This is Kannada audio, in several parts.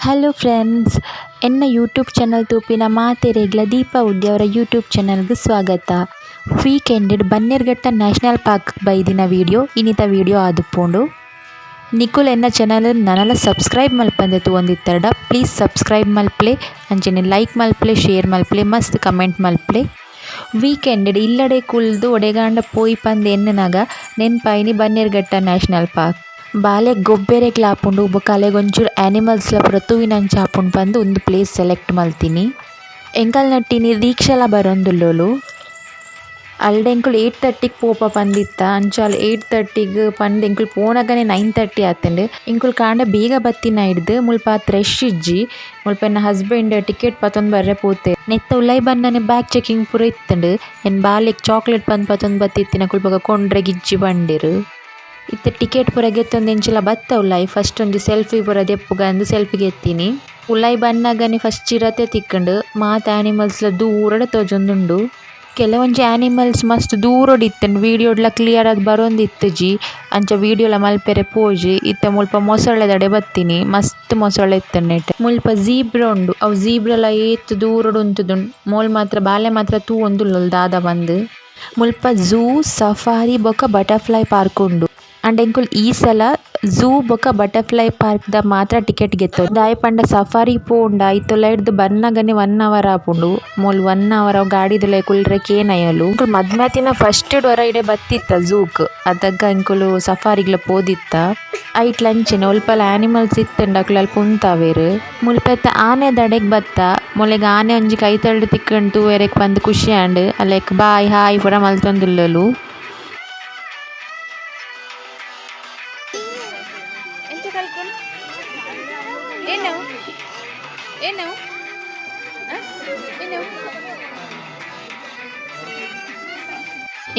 ಹಲೋ ಫ್ರೆಂಡ್ಸ್, ಎನ್ನ ಯೂಟ್ಯೂಬ್ ಚಾನಲ್ ತೂಪಿನ ಮಾತೆರೆಗ್ಲ ದೀಪಾ ಉದ್ದಿ ಅವರ ಯೂಟ್ಯೂಬ್ ಚಾನಲ್ಗೆ ಸ್ವಾಗತ. ವೀಕೆಂಡೆಡ್ ಬನ್ನೇರ್ಘಟ್ಟ ನ್ಯಾಷನಲ್ ಪಾರ್ಕ್ ಬೈದಿನ ವಿಡಿಯೋ ಇನ್ನಿತ ವಿಡಿಯೋ ಆದುಪ್ಪುಂಡು. ನಿಕುಲ್ ಎನ್ನ ಚಾನಲ್ ನನಲ ಸಬ್ಸ್ಕ್ರೈಬ್ ಮಲ್ಪಂದೆ ತೂವೊಂದಿತ್ತಡ. ಪ್ಲೀಸ್ ಸಬ್ಸ್ಕ್ರೈಬ್ ಮಲ್ಪಲೆ, ಅಂಚನೆ ಲೈಕ್ ಮಲ್ಪಲೆ, ಶೇರ್ ಮಲ್ಪಲೆ, ಮಸ್ತ್ ಕಮೆಂಟ್ ಮಲ್ಪಲೆ. ವೀಕೆಂಡೆಡ್ ಇಲ್ಲಡೆ ಕುಲ್ದು ಒಡೆಗಾಂಡ ಪೋಯಿ ಪಂದ್ ಎನ್ನನಾಗ ನೆನ್ಪಾಯಿನಿ ಬನ್ನೇರ್ಘಟ್ಟ ನ್ಯಾಷನಲ್ ಪಾರ್ಕ್. ಬಾಲೆ ಗೊಬ್ಬೆರೆಗ್ಲ ಆಪುಂಡು ಬೊಕ ಅಲೆಗೊಂಚೂರು ಆ್ಯನಿಮಲ್ಸ್ಲ ಪೂರ ತೂವಿನಂಚ ಆಪುಂಡು ಪಂದ್ ಒಂದು ಪ್ಲೇಸ್ ಸೆಲೆಕ್ಟ್ ಮಲ್ತಿನಿ. ಎಂಕಲ್ ನಟ್ಟಿನಿ ರೀಕ್ಷಲ ಬರೊಂದುಲ್ಲೆರ್. ಅಲ್ಡೆ ಎಂಕುಲು 8:30ಗೆ ಪೋಪ ಪಂದಿತ್ತ, ಅಂಚಾಲ್ 8:30ಗೆ ಪಂದ್ ಎಂಕುಲು ಪೋನಗನೆ 9:30 ಆತುಂಡು. ಎಂಕುಲು ಕಾಂಡೆ ಬೇಗ ಬತ್ತಿನ ಹಿಡ್ದು ಮುಲ್ಪ ಆತ್ ರಶ್ ಇಜ್ಜಿ ಮುಲ್ಪ ಎನ್ನ ಹಸ್ಬೆಂಡ್ ಟಿಕೆಟ್ ಪತೊಂದು ಬರ್ರೆ ಪೋತೆ. ನೆತ್ತ ಉಲಾಯಿ ಬನ್ನನೆ ಬ್ಯಾಗ್ ಚೆಕಿಂಗ್ ಪೂರ ಇತ್ತುಂಡು. ಎನ್ನ ಬಾಲೆಗ್ ಚಾಕ್ಲೇಟ್ ಪತೊಂದು ಬತ್ತಿತ್ತಿನ ಕುಲ್ಪ ಕೊಂಡ್ರೆ ಗಿಜ್ಜಿ ಬಂದೆರ್. ಇತ್ತೆ ಟಿಕೆಟ್ ಪೂರ ಗೆತ್ತೊಂದು ಎಂಚಿಲ ಬತ್ತ ಉಲಾಯಿ ಫಸ್ಟ್ ಒಂಜಿ ಸೆಲ್ಫಿ ಪೂರ ದೆಪ್ಪುಗ ಅಂದ್ ಸೆಲ್ಫಿ ಗೆತ್ತಿನಿ. ಉಲಾಯಿ ಬನ್ನಗನೆ ಫಸ್ಟ್ ಚಿರತೆ ತಿಕ್ಕುಂಡು ಮಾತ ಆ್ಯನಿಮಲ್ಸ್ಲ ದೂರಡ್ ತೋಜೊಂದುಂಡು. ಕೆಲವೊಂಜಿ ಆ್ಯನಿಮಲ್ಸ್ ಮಸ್ತ್ ದೂರಡ್ ಇತ್ತುಂಡು, ವೀಡಿಯೋಡ್ಲ ಕ್ಲಿಯರ್ ಆದ್ ಬರೊಂದಿತ್ತುಜಿ ಅಂಚ ವೀಡಿಯೋಲ ಮಲ್ಪೆರೆ ಪೋಜಿ. ಇತ್ತೆ ಮುಲ್ಪ ಮೊಸಳೆದಡೆ ಬತ್ತಿನಿ, ಮಸ್ತ್ ಮೊಸಳೆ ಇತ್ತುಂಡು ನೆಟ್. ಮುಲ್ಪ ಝೀಬ್ರಾ ಉಂಡು, ಅವು ಝೀಬ್ರಾಲ ಏತ್ ದೂರಡ್ ಉಂತುದುಂಡು. ಮೋಲ್ ಮಾತ್ರ ಬಾಲೆ ಮಾತ್ರ ತೂವೊಂದುಲ್ಲೆರ್ ದಾದ ಬಂದ್. ಮುಲ್ಪ ಝೂ, ಸಫಾರಿ ಬೊಕ ಬಟರ್ಫ್ಲೈ ಪಾರ್ಕ್ ಉಂಡು. ಅಂಡ್ ಎಂಕುಲು ಈ ಸಲ ಝೂ ಬೊಕ ಬಟರ್ಫ್ಲೈ ಪಾರ್ಕ್ದ ಮಾತ್ರ ಟಿಕೆಟ್ ಗೆತ್ತೊಂದು. ದಾಯೆ ಪಂಡ ಸಫಾರಿ ಪೋಂಡ ಐತೊಲ ಹಿಡ್ದು ಬನ್ನಗನೆ 1 ಅವರ್ ಆಪುಂಡು. ಮೂಲ್ 1 ಅವರ್ ಅವು ಗಾಡಿದಲೆ ಕುಲ್ರೆ ಕೇನಯಲು. ಎಂಕುಲು ಮದ್ಮೆತಿನ ಫಸ್ಟ್ ವರ ಇಡೆ ಬತ್ತಿತ್ತ ಝೂಕ್, ಅದಕ್ಕ ಎಂಕುಲು ಸಫಾರಿಗ್ಲ ಪೋದಿತ್ತ. ಐಟ್ಲ ಅಂಚೆನೆ ಒಲ್ಪಲ ಆ್ಯನಿಮಲ್ಸ್ ಇತ್ತುಂಡು ಅಕ್ಲು ಅಲ್ಪ ಉಂತಾವೆರ್. ಮುಲ್ಪೆತ್ತ ಆನೆ ದಡೆಗ್ ಬತ್ತ, ಮೊಲೆಗ್ ಆನೆ ಒಂಜಿ ಕೈತಲ್ಡ್ ತಿಕ್ಕುಂಡು ತೂವೆರೆಗ್ ಪಂದ್ ಖುಷಿ ಆಂಡ್ ಅಲೆಕ್ ಬಾಯ್ ಹಾಯ್ ಪೂರ ಮಲ್ತೊಂದುಲ್ಲೆರ್.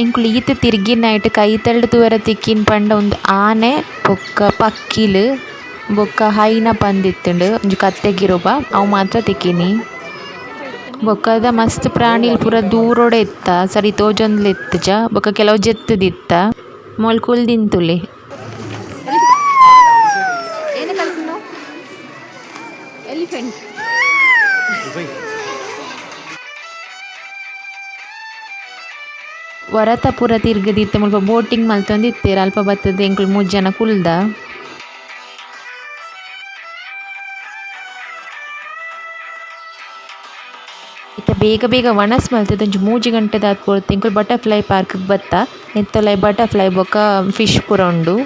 ಎಂಕುಲು ಈತ್ ತಿರ್ಗಿನೈಟ್ ಕೈತಲ್ಡ್ ತೂವರೆ ತಿಕ್ಕಿನ ಪಂಡ ಒಂದು ಆನೆ ಬೊಕ್ಕ ಪಕ್ಕಿಲ್ ಬೊಕ್ಕ ಹೈನ ಪಂದಿತ್ತುಂಡು ಒಂಜಿ ಕತ್ತೆಗಿರುಬ ಅವು ಮಾತ್ರ ತಿಕ್ಕಿನಿ. ಬೊಕ್ಕದ ಮಸ್ತ್ ಪ್ರಾಣಿಲ್ ಪೂರ ದೂರೊಡೆ ಇತ್ತ, ಸರಿ ತೋಜೊಂದುಲ ಇತ್ತುಜ. ಬೊಕ್ಕ ಕೆಲವು ಜೆತ್ತುದಿತ್ತ ಮೊಲ್ ಕುಲ್ದಿಂತುಲೆ. ವರತ ಪೂರ ತಿರ್ಗದಿತ್ತ ಮುಲ್ಪ ಬೋಟಿಂಗ್ ಮಲ್ತೊಂದಿತ್ತೆರ್. ಅಲ್ಪ ಬತ್ತದ ಎಂಕುಲು 3 ಜನ ಕುಲ್ದ. ಇತ್ತ ಬೇಗ ಬೇಗ ವನಸ್ ಮಲ್ತದ ಒಂಜಿ 3 ಗಂಟೆ ದಾದ್ ಪೊರ್ತು ಎಂಕುಲು ಬಟರ್ಫ್ಲೈ ಪಾರ್ಕ್‌ಗ್ ಬತ್ತ. ನೆತ್ತೊಲಾಯಿ ಬಟರ್ಫ್ಲೈ ಬೊಕ ಫಿಶ್ ಪೂರ ಉಂಡು.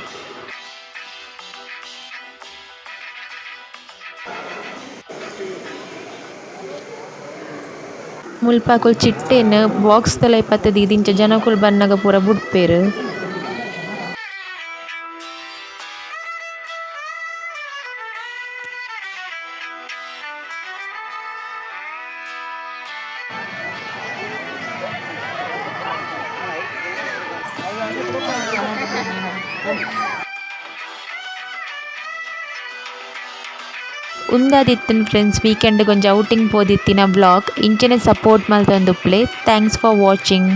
ಮುಲ್ಪ ಅಕುಲು ಚಿಟ್ಟೆನ್ ಬಾಕ್ಸ್‌ದಲ ಇಪ್ಪತ್ತದು ಇದಿಂಚ ಜನಕುಲು ಬನ್ನಗ ಪೂರ ಬುಡ್ಪೆರ್. ಉಂದಾದಿತ್ತಿನ ಫ್ರೆಂಡ್ಸ್ ವೀಕೆಂಡ್ ಗೊಂಜಿ ಔಟಿಂಗ್ ಪೋದಿತ್ತಿನ ವ್ಲಾಗ್. ಇಂಚನೆ ಸಪೋರ್ಟ್ ಮಲ್ತೊಂದುಪ್ಲೆ. Thanks for watching.